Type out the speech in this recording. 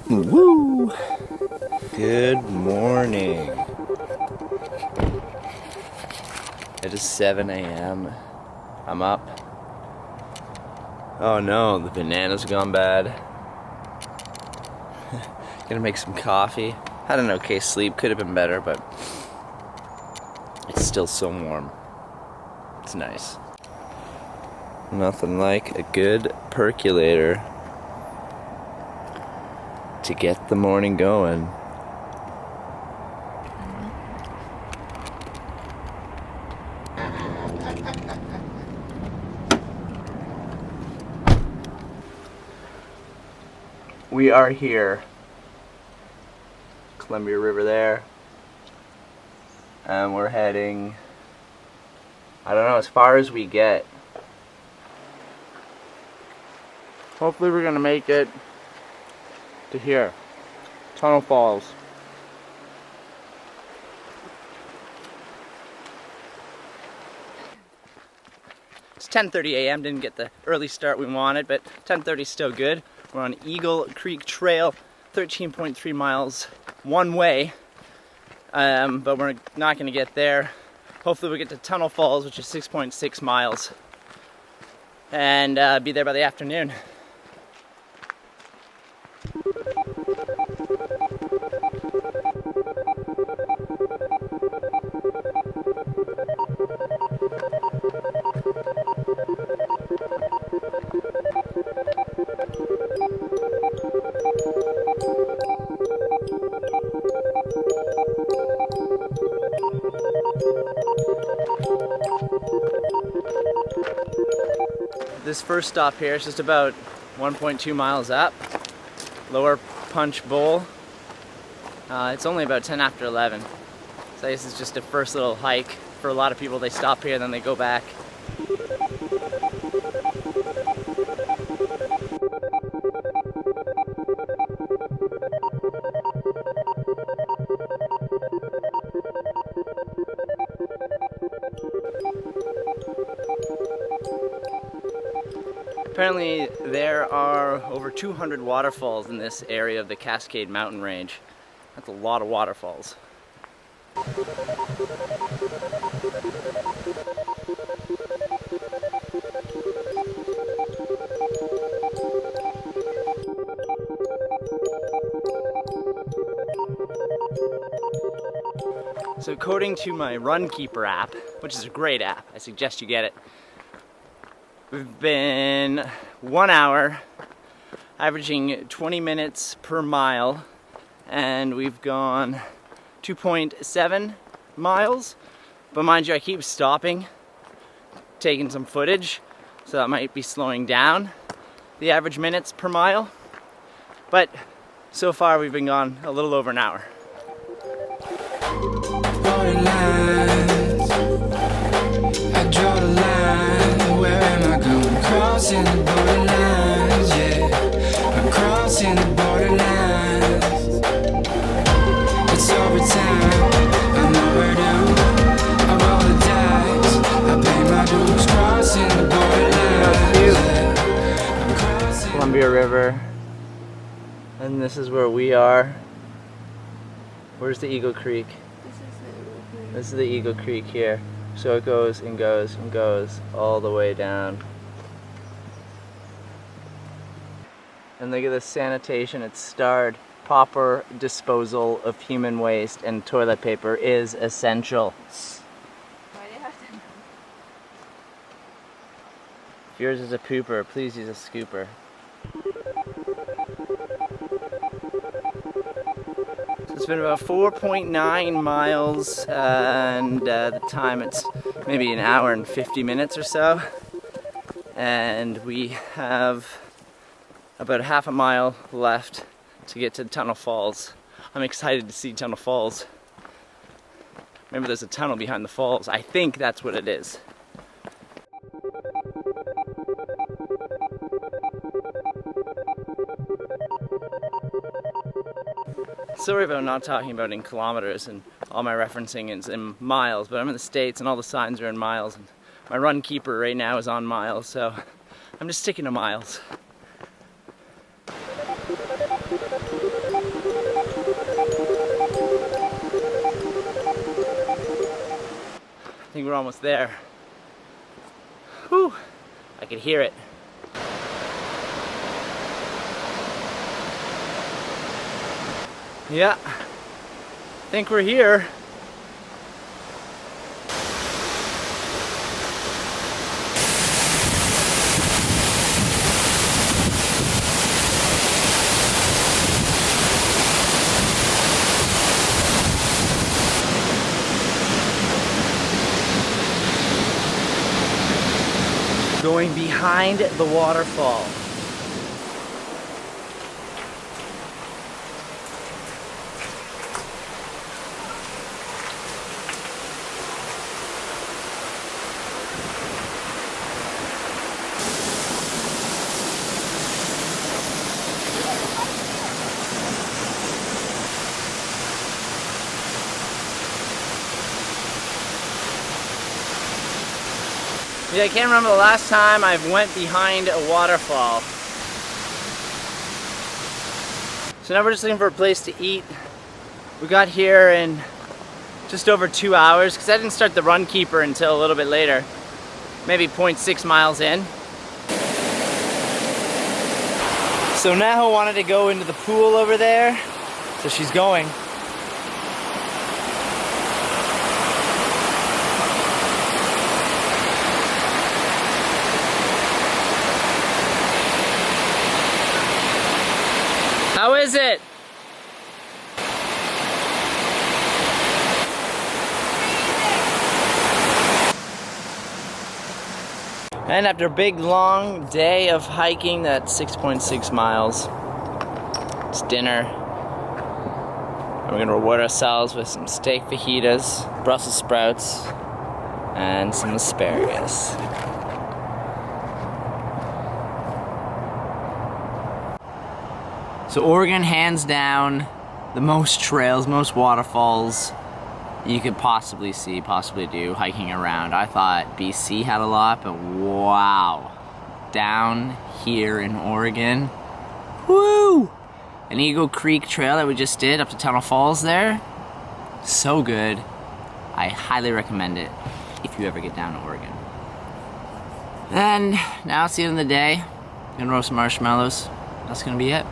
Woo! Good morning. It is 7 a.m. I'm up. Oh no, the banana's gone bad. Gonna make some coffee. Had an okay sleep, could have been better, but it's still so warm. It's nice. Nothing like a good percolator to get the morning going. We are here. Columbia River there. And we're heading, I don't know, as far as we get. Hopefully we're gonna make it to here. Tunnel Falls. It's 10:30 a.m. Didn't get the early start we wanted, but 10:30 is still good. We're on Eagle Creek Trail, 13.3 miles one way, but we're not going to get there. Hopefully we'll get to Tunnel Falls, which is 6.6 miles, and be there by the afternoon. This first stop here is just about 1.2 miles up, Lower Punch Bowl. It's only about 10 after 11. So this is just a first little hike. For a lot of people, they stop here, then they go back. Apparently there are over 200 waterfalls in this area of the Cascade Mountain Range. That's a lot of waterfalls. So according to my Runkeeper app, which is a great app, I suggest you get it, we've been 1 hour, averaging 20 minutes per mile, and we've gone 2.7 miles. But mind you, I keep stopping, taking some footage, so that might be slowing down the average minutes per mile. But so far we've been gone a little over an hour. I draw the line. Where am I going? Crossing the borderlines, yeah. I'm crossing the borderlines. It's overtime. I'm overdue. I roll the dice. I pay my dues. Crossing the borderlines, yeah. I'm crossing Columbia River, and this is where we are. Where's the Eagle Creek? This is the Eagle Creek here. So it goes and goes and goes all the way down. And look at this sanitation, it's starred. Proper disposal of human waste and toilet paper is essential. Why do you have to know? If yours is a pooper, please use a scooper. It's been about 4.9 miles, and the time it's maybe an hour and 50 minutes or so. And we have about half a mile left to get to Tunnel Falls. I'm excited to see Tunnel Falls. Maybe there's a tunnel behind the falls. I think that's what it is. Sorry about not talking about in kilometers and all my referencing is in miles, but I'm in the States and all the signs are in miles. And my Runkeeper right now is on miles, so I'm just sticking to miles. I think we're almost there. Whew, I could hear it. Yeah, I think we're here. Going behind the waterfall. Yeah, I can't remember the last time I went behind a waterfall. So now we're just looking for a place to eat. We got here in just over 2 hours because I didn't start the Runkeeper until a little bit later. Maybe 0.6 miles in. So Naho wanted to go into the pool over there, so she's going. How is it? And after a big long day of hiking, that's 6.6 miles. It's dinner. And we're gonna reward ourselves with some steak fajitas, Brussels sprouts, and some asparagus. So Oregon, hands down, the most trails, most waterfalls you could possibly do hiking around. I thought BC had a lot, but wow. Down here in Oregon, woo! An Eagle Creek trail that we just did up to Tunnel Falls there, so good. I highly recommend it if you ever get down to Oregon. And now it's the end of the day. I'm gonna roast some marshmallows. That's gonna be it.